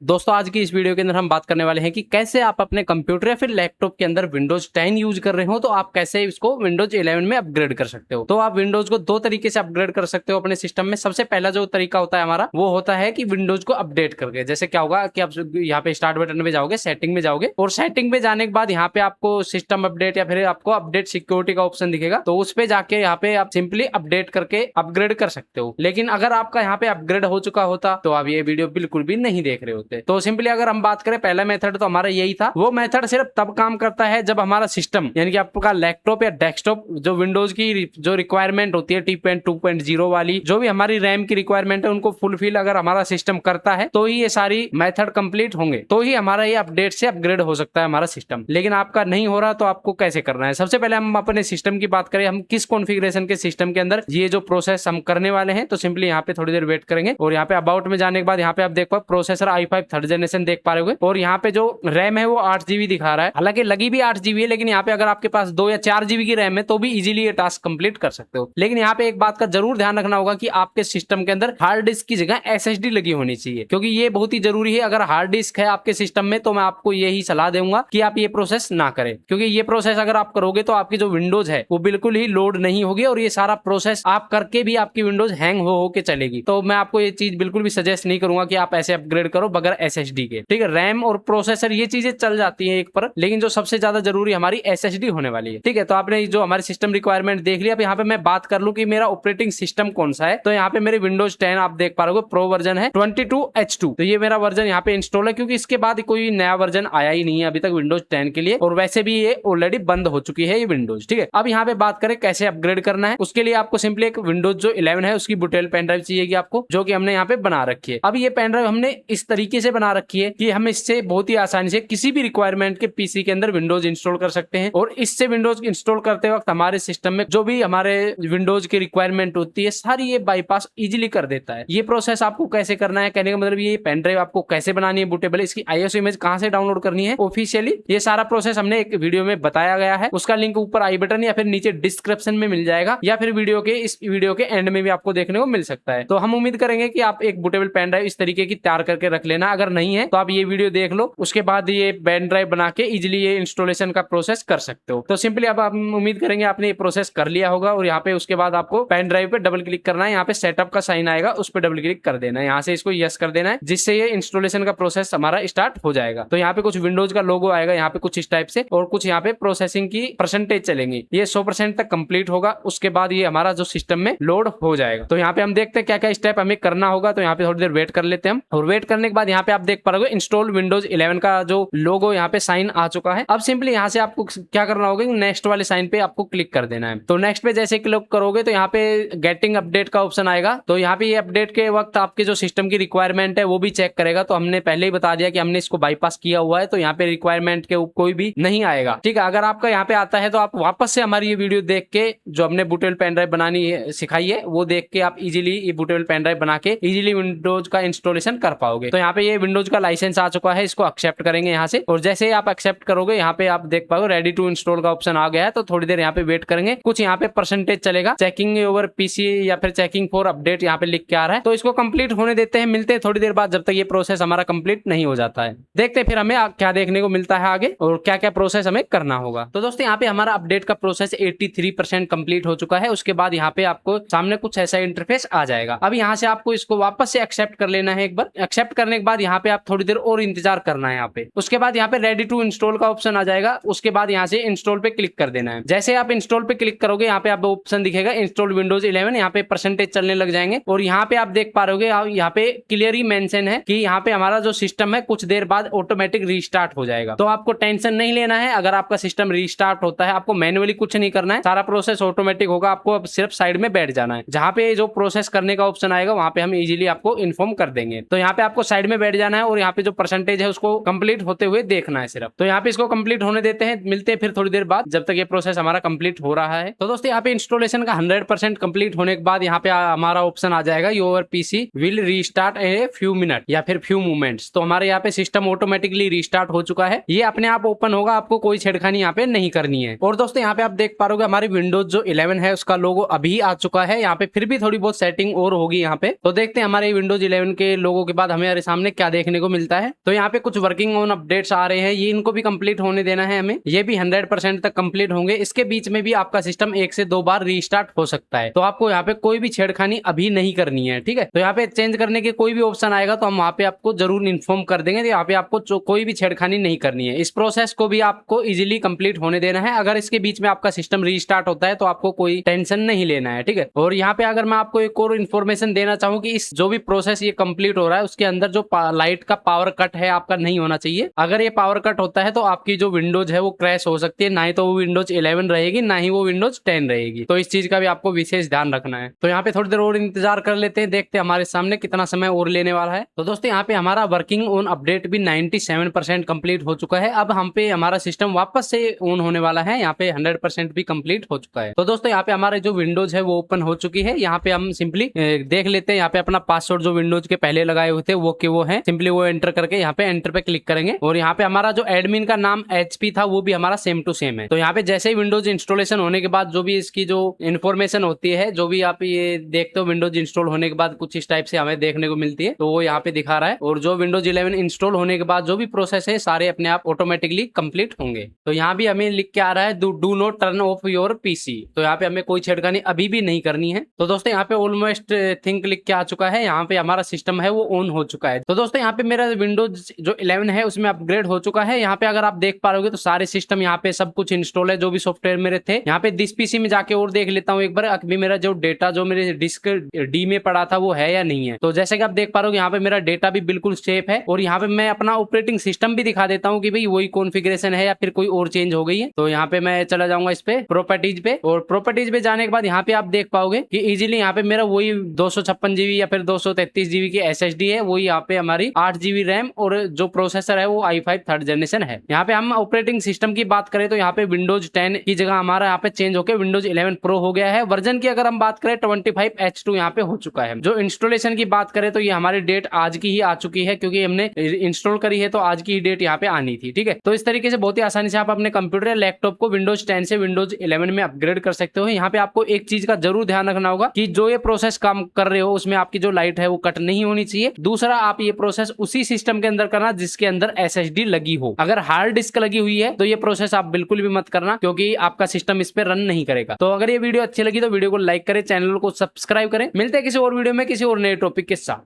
दोस्तों आज की इस वीडियो के अंदर हम बात करने वाले हैं कि कैसे आप अपने कंप्यूटर या फिर लैपटॉप के अंदर विंडोज 10 यूज कर रहे हो तो आप कैसे इसको विंडोज 11 में अपग्रेड कर सकते हो। तो आप विंडोज को दो तरीके से अपग्रेड कर सकते हो अपने सिस्टम में। सबसे पहला जो तरीका होता है हमारा वो होता है कि विंडोज को अपडेट करके। जैसे क्या होगा कि आप यहाँ पे स्टार्ट बटन में जाओगे, सेटिंग में जाओगे और सेटिंग में जाने के बाद यहाँ पे आपको सिस्टम अपडेट या फिर आपको अपडेट सिक्योरिटी का ऑप्शन दिखेगा, तो उस पे जाके यहाँ पे आप सिंपली अपडेट करके अपग्रेड कर सकते हो। लेकिन अगर आपका यहाँ पे अपग्रेड हो चुका होता तो आप ये वीडियो बिल्कुल भी नहीं देख रहे होते। तो सिंपली अगर हम बात करें पहला मेथड तो हमारा यही था। वो मेथड सिर्फ तब काम करता है जब हमारा सिस्टम यानी कि आपका लैपटॉप या डेस्कटॉप जो विंडोज की जो रिक्वायरमेंट होती है T.2.0 वाली, जो भी हमारी रैम की रिक्वायरमेंट है उनको फुलफिल अगर हमारा सिस्टम करता है तो ही ये सारी मेथड कंप्लीट होंगे, तो ही हमारा ये अपडेट से अपग्रेड हो सकता है हमारा सिस्टम। लेकिन आपका नहीं हो रहा तो आपको कैसे करना है। सबसे पहले हम अपने सिस्टम की बात करें, हम किस कॉन्फ़िगरेशन के सिस्टम के अंदर ये जो प्रोसेस हम करने वाले हैं, तो सिंपली यहाँ पे थोड़ी देर वेट करेंगे और यहाँ पे अबाउट में जाने के बाद यहाँ पे आप देख पाओ प्रोसेसर i5 थर्ड जनरेशन देख पा रहे होगे और यहाँ पे जो रैम है वो 8 GB दिखा रहा है। हालांकि लगी भी 8 GB है, लेकिन यहाँ पे अगर आपके पास 2 या 4 GB की रैम है तो भी इजीली ये टास्क कंप्लीट कर सकते हो। लेकिन यहाँ पे एक बात का जरूर ध्यान रखना होगा कि आपके सिस्टम के अंदर हार्ड डिस्क की जगह SSD लगी होनी चाहिए, क्योंकि ये बहुत ही जरूरी है। अगर हार्ड डिस्क है आपके सिस्टम में तो मैं आपको यही सलाह दूंगा कि आप ये प्रोसेस ना करें, क्योंकि ये प्रोसेस अगर आप करोगे तो आपकी जो विंडोज है वो बिल्कुल ही लोड नहीं होगी और ये सारा प्रोसेस आप करके भी आपकी विंडोज हैंग हो के चलेगी। तो मैं आपको ये चीज बिल्कुल भी सजेस्ट नहीं करूंगा कि आप ऐसे अपग्रेड करो बगैर SSD के। ठीक है, रैम और प्रोसेसर ये चीजें चल जाती हैं एक पर, लेकिन जो सबसे ज्यादा जरूरी हमारी SSD होने वाली है। ठीक है, तो आपने जो हमारे सिस्टम रिक्वायरमेंट देख लिया। अब यहाँ पे मैं बात कर लूं कि मेरा ऑपरेटिंग सिस्टम कौन सा है, तो यहाँ पे मेरे विंडोज 10 आप देख पा रहे हो प्रो वर्जन है 22H2। तो ये मेरा वर्जन यहाँ पे इंस्टॉल है, क्योंकि इसके बाद कोई नया वर्जन आया ही नहीं है अभी तक विंडोज 10 के लिए, और वैसे भी ये ऑलरेडी बंद हो चुकी है ये विंडोज। ठीक है, अब यहाँ पे बात करें कैसे अपग्रेड करना है। उसके लिए आपको सिंपली एक विंडोज जो 11 है उसकी बुटेल पेन ड्राइव चाहिए आपको, जो कि हमने यहाँ पे बना रखी है। अब ये पेन ड्राइव हमने इस तरीके से बना रखी है कि हम इससे बहुत ही आसानी से किसी भी रिक्वायरमेंट के पीसी के अंदर विंडोज इंस्टॉल कर सकते हैं, और इससे विंडोज इंस्टॉल करते वक्त हमारे सिस्टम में जो भी हमारे विंडोज की रिक्वायरमेंट होती है सारी ये बाईपास इजीली कर देता है। ये प्रोसेस आपको कैसे करना है, कहने का मतलब ये पेन ड्राइव आपको कैसे बनानी है बूटेबल, इसकी ISO इमेज कहां से डाउनलोड करनी है ऑफिशियली, ये सारा प्रोसेस हमने एक वीडियो में बताया गया है। उसका लिंक ऊपर आई बटन या फिर नीचे डिस्क्रिप्शन में मिल जाएगा, या फिर इस वीडियो के एंड में भी आपको देखने को मिल सकता है। तो हम उम्मीद करेंगे कि आप एक बूटेबल पेन ड्राइव इस तरीके की तैयार करके रख लेना। अगर नहीं है तो आप ये वीडियो देख लो, उसके बाद ये पेन ड्राइव बना के इजीली ये इंस्टॉलेशन का प्रोसेस कर सकते हो। तो सिंपली अब आप उम्मीद करेंगे आपने ये प्रोसेस कर लिया होगा, और यहाँ पे उसके बाद आपको पेन ड्राइव पे डबल क्लिक करना है। यहाँ पे सेटअप का साइन आएगा, उस पर डबल क्लिक कर देना है, यहाँ से इसको यस कर देना है, जिससे ये इंस्टॉलेशन का प्रोसेस हमारा स्टार्ट हो जाएगा। तो यहाँ पे कुछ विंडोज का लोगो आएगा यहाँ पे कुछ इस टाइप से, और कुछ यहाँ पे प्रोसेसिंग की परसेंटेज चलेंगी। ये 100% तक कंप्लीट होगा, उसके बाद ये हमारा जो सिस्टम में लोड हो जाएगा। तो यहाँ पे हम देखते हैं क्या क्या स्टेप हमें करना होगा। तो यहाँ पे थोड़ी देर वेट कर लेते हैं हम, और वेट करने के बाद यहाँ पे आप देख पा रहे हो इंस्टॉल विंडोज 11 का जो लोगो यहाँ पे साइन आ चुका है। अब सिंपली यहाँ से आपको क्या करना होगा, नेक्स्ट वाले साइन पे आपको क्लिक कर देना है। तो नेक्स्ट पे जैसे क्लिक करोगे तो यहाँ पे गेटिंग अपडेट का ऑप्शन आएगा। तो यहाँ पे ये अपडेट के वक्त आपके जो सिस्टम की रिक्वायरमेंट है वो भी चेक करेगा। तो हमने पहले ही बता दिया कि हमने इसको बाईपास किया हुआ है, तो यहाँ पे रिक्वायरमेंट के कोई भी नहीं आएगा। ठीक है, अगर आपका यहाँ पे आता है तो आप वापस से हमारी ये वीडियो देख के जो हमने बूटेबल पेन ड्राइव बनानी सिखाई है वो देख के आप इजीली ये बूटेबल पेन ड्राइव बना के इजीली विंडोज का इंस्टॉलेशन कर पाओगे। तो यहाँ पे ये विंडोज का लाइसेंस आ चुका है, इसको एक्सेप्ट करेंगे यहाँ से, और जैसे आप एक्सेप्ट करोगे यहाँ पे आप देख पाओगे रेडी टू इंस्टॉल का ऑप्शन आ गया है। तो थोड़ी देर यहाँ पे वेट करेंगे, कुछ यहाँ पे परसेंटेज चलेगा, चेकिंग ओवर पीसी या फिर चेकिंग फॉर अपडेट यहाँ पे लिख के आ रहा है। तो इसको कंप्लीट होने देते हैं, मिलते हैं थोड़ी देर बाद जब तक ये प्रोसेस हमारा कंप्लीट नहीं हो जाता है। देखते हैं फिर हमें क्या देखने को मिलता है आगे और क्या क्या प्रोसेस हमें करना होगा। तो दोस्तों यहाँ पे हमारा अपडेट का प्रोसेस 83% कंप्लीट हो चुका है। उसके बाद यहाँ पे आपको सामने कुछ ऐसा इंटरफेस आ जाएगा। अब यहाँ से आपको इसको वापस से एक्सेप्ट कर लेना है एक बार। एक्सेप्ट करने के बाद यहाँ पे आप थोड़ी देर और इंतजार करना है यहाँ पे। उसके बाद यहाँ पे रेडी टू इंस्टॉल का ऑप्शन आ जाएगा। उसके बाद यहाँ से इंस्टॉल पे क्लिक कर देना है। जैसे आप इंस्टॉल पे क्लिक करोगे यहाँ पे आपको ऑप्शन दिखेगा इंस्टॉल विंडोज 11, यहाँ पे परसेंटेज चलने लग जाएंगे, और यहाँ पे आप देख पा रहे हो यहाँ पे क्लियरली मेंशन है कि यहाँ पे हमारा जो सिस्टम है कुछ देर बाद ऑटोमेटिक रीस्टार्ट हो जाएगा। तो आपको टेंशन नहीं लेना है। अगर आपका सिस्टम रीस्टार्ट होता है आपको मैन्युअली कुछ नहीं करना है, सारा प्रोसेस ऑटोमेटिक होगा। आपको अब सिर्फ साइड में बैठ जाना है, जहाँ पे जो प्रोसेस करने का ऑप्शन आएगा वहाँ पे हम इजीली आपको इन्फॉर्म कर देंगे। तो यहाँ पे आपको साइड में बैठ जाना है, और यहाँ पे जो परसेंटेज है उसको कंप्लीट होते हुए देखना है सिर्फ। तो यहाँ पे इसको कंप्लीट होने देते हैं, मिलते हैं फिर थोड़ी देर बाद जब तक ये प्रोसेस हमारा कंप्लीट हो रहा है। तो दोस्तों यहाँ पे इंस्टॉलेशन का 100% कंप्लीट होने के बाद यहाँ पे हमारा ऑप्शन आ जाएगा your PC will restart a few minute या फिर फ्यू मोमेंट्स। तो हमारे यहाँ पे सिस्टम ऑटोमेटिकली रीस्टार्ट हो चुका है, ये अपने आप ओपन होगा, आपको कोई छेड़खानी यहाँ पे नहीं करनी है। और दोस्तों यहाँ पे आप देख पा रहे हो हमारी विंडोज जो 11 है उसका लोगो अभी आ चुका है। यहाँ पे फिर भी थोड़ी बहुत सेटिंग और होगी यहाँ पे। तो देखते हैं हमारे विंडोज 11 के लोगो के बाद हमारे सामने सामने क्या देखने को मिलता है। तो यहाँ पे कुछ वर्किंग ऑन अपडेट्स आ रहे हैं, ये इनको भी कंप्लीट होने देना है हमें, ये भी 100% तक कंप्लीट होंगे। इसके बीच में भी आपका सिस्टम 1 से 2 बार रीस्टार्ट हो सकता है, तो आपको यहाँ पे कोई भी छेड़खानी अभी नहीं करनी है, ठीक है। तो यहाँ पे चेंज करने के कोई भी ऑप्शन आएगा तो हम वहाँ पे आपको जरूर इन्फॉर्म कर देंगे। यहाँ पे आपको कोई भी छेड़खानी नहीं करनी है। इस प्रोसेस को भी आपको इजीली कंप्लीट होने देना है। अगर इसके बीच में आपका सिस्टम रीस्टार्ट होता है तो आपको कोई टेंशन नहीं लेना है, ठीक है। और यहाँ पे अगर मैं आपको एक और इन्फॉर्मेशन देना चाहूँ कि इस जो भी प्रोसेस ये कंप्लीट हो रहा है उसके अंदर जो लाइट का पावर कट है आपका नहीं होना चाहिए। अगर ये पावर कट होता है तो आपकी जो विंडोज है वो क्रैश हो सकती है, ना ही तो वो विंडोज 11 रहेगी ना ही वो विंडोज 10 रहेगी। तो इस चीज का भी आपको विशेष ध्यान रखना है। तो यहाँ पे थोड़ी देर और इंतजार कर लेते हैं, देखते हैं हमारे सामने कितना समय और लेने वाला है। तो दोस्तों यहाँ पे हमारा वर्किंग ऑन अपडेट भी 97% कंप्लीट हो चुका है। अब हम पे हमारा सिस्टम वापस से ऑन होने वाला है, यहाँ पे 100% भी कंप्लीट हो चुका है। तो दोस्तों यहाँ पे हमारे जो विंडोज है वो ओपन हो चुकी है। यहाँ पे हम सिंपली देख लेते हैं, यहाँ पे अपना पासवर्ड जो विंडोज के पहले लगाए हुए थे वो के वो है, सिंपली वो एंटर करके यहाँ पे एंटर पे क्लिक करेंगे। और यहाँ पे हमारा जो एडमिन का नाम HP था वो भी हमारा सेम टू सेम है। तो यहाँ पे जैसे ही विंडोज इंस्टॉलेशन होने के बाद जो भी इसकी जो इन्फॉर्मेशन होती है, जो भी आप ये देखते हो विंडोज इंस्टॉल होने के बाद कुछ इस टाइप से हमें देखने को मिलती है, तो वो यहाँ पे दिखा रहा है। और जो विंडोज 11 इंस्टॉल होने के बाद जो भी प्रोसेस है सारे अपने आप ऑटोमेटिकली कंप्लीट होंगे। तो यहाँ भी हमें लिख के आ रहा है do not turn off your PC. तो यहाँ पे हमें कोई छेड़खानी अभी भी नहीं करनी है। तो दोस्तों यहाँ पे ऑलमोस्ट थिंक लिख के आ चुका है, यहाँ पे हमारा सिस्टम है वो ऑन हो चुका है। तो दोस्तों यहाँ पे मेरा विंडोज जो 11 है उसमें अपग्रेड हो चुका है। यहाँ पे अगर आप देख पा रहे तो सारे सिस्टम यहाँ पे सब कुछ इंस्टॉल है, जो भी सॉफ्टवेयर मेरे थे। यहाँ पे दिस पीसी में जाके और देख लेता हूँ एक बार, अभी मेरा जो डेटा जो मेरे डिस्क डी में पड़ा था वो है या नहीं है। तो जैसे कि आप देख पा रहे हो यहाँ पे मेरा डेटा भी बिल्कुल सेफ है। और यहाँ पे मैं अपना ऑपरेटिंग सिस्टम भी दिखा देता हूँ कि भाई वही कॉन्फ़िगरेशन है या फिर कोई और चेंज हो गई है। तो यहाँ पे मैं चला जाऊंगा इस पे प्रॉपर्टीज पे, और प्रॉपर्टीज पे जाने के बाद यहाँ पे आप देख पाओगे कि इजीली यहाँ पे मेरा वही 256 GB या फिर 233 GB की SSD है, वही यहाँ पे हमारी 8 GB रैम, और जो प्रोसेसर है वो i5 3rd जनरेशन है। यहाँ पे हम ऑपरेटिंग सिस्टम की बात करें तो यहाँ पे विंडोज 10 की जगह हमारा यहाँ पे चेंज होकर विंडोज 11 प्रो हो गया है। वर्जन की अगर हम बात करें 25H2 यहाँ पे हो चुका है। जो इंस्टॉलेशन की बात करें तो ये हमारी डेट आज की ही आ चुकी है, क्योंकि हमने इंस्टॉल करी है तो आज की ही डेट यहाँ पे आनी थी, ठीक है। तो इस तरीके से बहुत ही आसानी से आप अपने कंप्यूटर या लैपटॉप को विंडोज 10 से विंडोज 11 में अपग्रेड कर सकते हो। यहाँ पे आपको एक चीज का जरूर ध्यान रखना होगा कि जो ये प्रोसेस काम कर रहे हो उसमें आपकी जो लाइट है वो कट नहीं होनी चाहिए। दूसरा, आप ये प्रोसेस उसी सिस्टम के अंदर करना जिसके अंदर SSD लगी हो। अगर हार्ड डिस्क लगी हुई है तो ये प्रोसेस आप बिल्कुल भी मत करना, क्योंकि आपका सिस्टम इस पे रन नहीं करेगा। तो अगर ये वीडियो अच्छी लगी तो वीडियो को लाइक करें, चैनल को सब्सक्राइब करें। मिलते हैं किसी और वीडियो में किसी और नए टॉपिक के साथ।